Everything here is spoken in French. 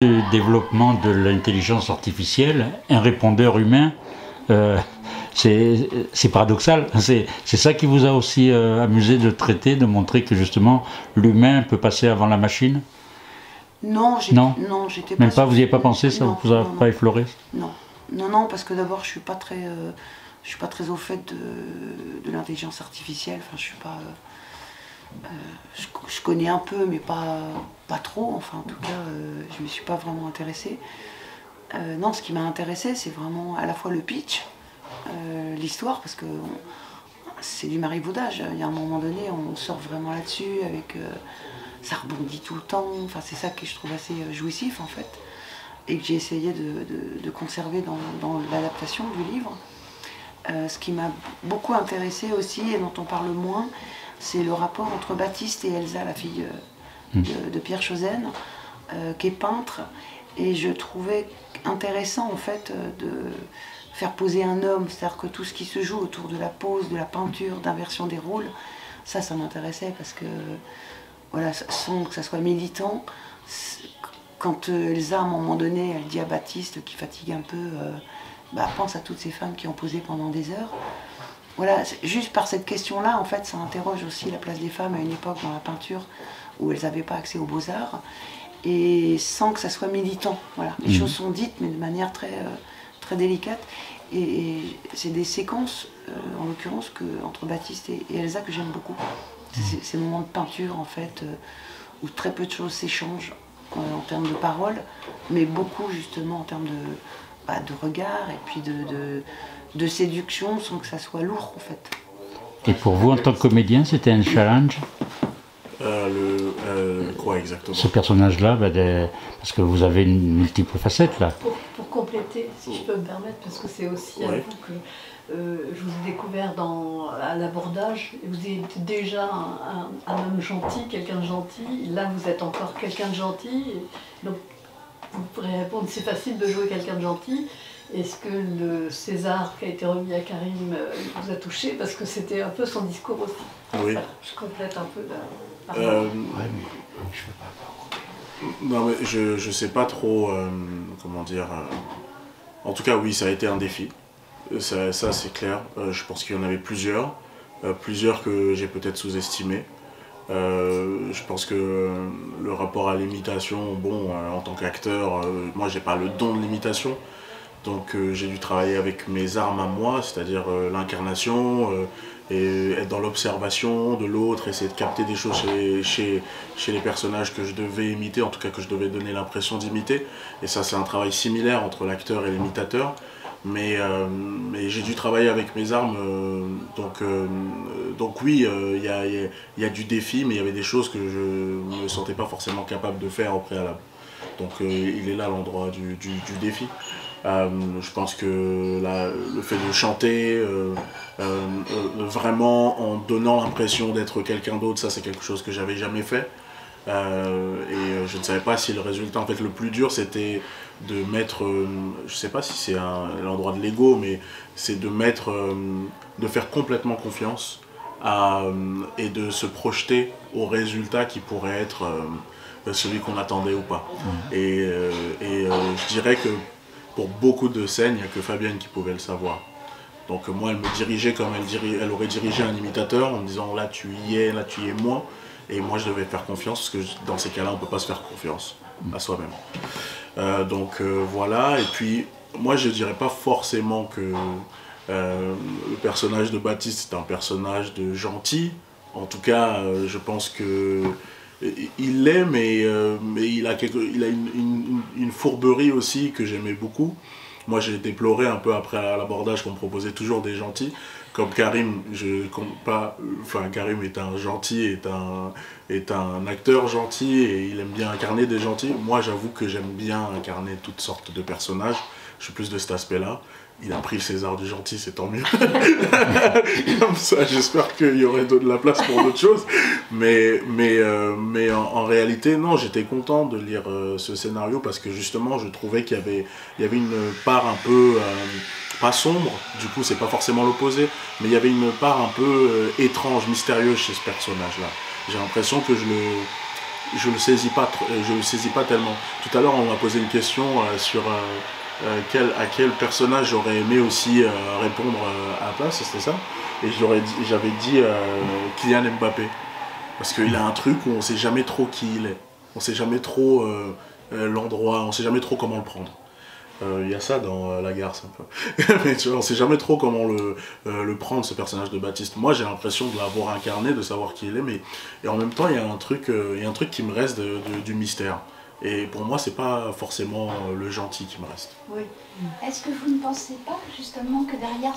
Du développement de l'intelligence artificielle, un répondeur humain, euh, c'est paradoxal. C'est ça qui vous a aussi amusé de traiter, de montrer que justement l'humain peut passer avant la machine? Non, Non, j'étais pas même pas, sur vous n'y avez pas pensé, ça Non, vous a non, pas non, effleuré? non, non, parce que d'abord je suis pas très au fait de l'intelligence artificielle. Enfin, je suis pas, je connais un peu, mais pas trop. Enfin, en tout cas, je me suis pas vraiment intéressée. Non, ce qui m'a intéressée, c'est vraiment à la fois le pitch, l'histoire, parce que c'est du marivaudage. Il y a un moment donné, on sort vraiment là-dessus avec ça rebondit tout le temps. Enfin, c'est ça que je trouve assez jouissif en fait, et que j'ai essayé de conserver dans l'adaptation du livre. Ce qui m'a beaucoup intéressé aussi, et dont on parle moins, c'est le rapport entre Baptiste et Elsa, la fille de Pierre Chauzaine, qui est peintre. Et je trouvais intéressant en fait de faire poser un homme, c'est-à-dire que tout ce qui se joue autour de la pose, de la peinture, d'inversion des rôles, ça m'intéressait parce que, voilà, sans que ça soit militant, quand Elsa, à un moment donné, elle dit à Baptiste, qui fatigue un peu, pense à toutes ces femmes qui ont posé pendant des heures. Voilà, juste par cette question-là, en fait, ça interroge aussi la place des femmes à une époque dans la peinture où elles n'avaient pas accès aux beaux-arts, et sans que ça soit militant. Voilà. Les choses sont dites, mais de manière très délicate. Et c'est des séquences, en l'occurrence, entre Baptiste et Elsa, que j'aime beaucoup. Ces moments de peinture, en fait, où très peu de choses s'échangent en termes de paroles, mais beaucoup, justement, en termes de regard et puis de séduction, sans que ça soit lourd, en fait. Et pour vous, en tant que comédien, c'était un challenge? Quoi exactement? Ce personnage-là, parce que vous avez une multiple facette là. Pour compléter, si je peux me permettre, parce que c'est aussi à vous que je vous ai découvert à l'abordage, et vous êtes déjà un homme gentil, quelqu'un de gentil, là vous êtes encore quelqu'un de gentil, donc vous pourrez répondre, c'est facile de jouer quelqu'un de gentil. Est-ce que le César qui a été remis à Karim vous a touché? Parce que c'était un peu son discours aussi. Oui. Voilà, je complète un peu Non, mais je sais pas trop, comment dire. En tout cas, oui, ça a été un défi. Ça c'est clair. Je pense qu'il y en avait plusieurs. Plusieurs que j'ai peut-être sous-estimés. Je pense que le rapport à l'imitation, bon, en tant qu'acteur, moi j'ai pas le don de l'imitation. Donc j'ai dû travailler avec mes armes à moi, c'est-à-dire l'incarnation, et être dans l'observation de l'autre, essayer de capter des choses chez les personnages que je devais imiter, en tout cas que je devais donner l'impression d'imiter. Et ça, c'est un travail similaire entre l'acteur et l'imitateur. Mais j'ai dû travailler avec mes armes, donc oui, il y a du défi, mais il y avait des choses que je ne me sentais pas forcément capable de faire au préalable. Donc il est là l'endroit du défi. Je pense que le fait de chanter vraiment en donnant l'impression d'être quelqu'un d'autre, ça c'est quelque chose que j'avais jamais fait. Et je ne savais pas si le résultat, en fait le plus dur c'était de mettre, je sais pas si c'est l'endroit de l'ego, mais c'est de faire complètement confiance et de se projeter au résultat qui pourrait être celui qu'on attendait ou pas. Et je dirais que pour beaucoup de scènes, il n'y a que Fabienne qui pouvait le savoir. Donc moi, elle me dirigeait comme elle aurait dirigé un imitateur, en me disant là tu y es, là tu y es moins. Et moi, je devais faire confiance, parce que dans ces cas-là, on ne peut pas se faire confiance à soi-même. Voilà, et puis moi, je ne dirais pas forcément que le personnage de Baptiste est un personnage de gentil. En tout cas, je pense que il l'est, mais il a une fourberie aussi que j'aimais beaucoup. Moi, j'ai déploré un peu après à l'abordage qu'on me proposait toujours des gentils. Comme Karim, je compte pas. Enfin, Karim est un gentil, est un acteur gentil et il aime bien incarner des gentils. Moi, j'avoue que j'aime bien incarner toutes sortes de personnages. Je suis plus de cet aspect-là. Il a pris le César du gentil, c'est tant mieux. Comme ça, j'espère qu'il y aurait de la place pour d'autres choses. Mais en réalité, non, j'étais content de lire ce scénario parce que justement, je trouvais qu'il y avait une part un peu, pas sombre, du coup, c'est pas forcément l'opposé, mais il y avait une part un peu étrange, mystérieuse chez ce personnage-là. J'ai l'impression que je le saisis pas tellement. Tout à l'heure, on m'a posé une question sur à quel personnage j'aurais aimé aussi répondre à la place, c'était ça. Et j'avais dit Kylian Mbappé. Parce qu'il a un truc où on ne sait jamais trop qui il est. On ne sait jamais trop l'endroit, on ne sait jamais trop comment le prendre. Il y a ça dans La Garce un peu. Mais tu vois, on ne sait jamais trop comment le prendre, ce personnage de Baptiste. Moi, j'ai l'impression de l'avoir incarné, de savoir qui il est, mais et en même temps, il y a un truc qui me reste du mystère. Et pour moi, c'est pas forcément le gentil qui me reste. Oui. Est-ce que vous ne pensez pas justement que derrière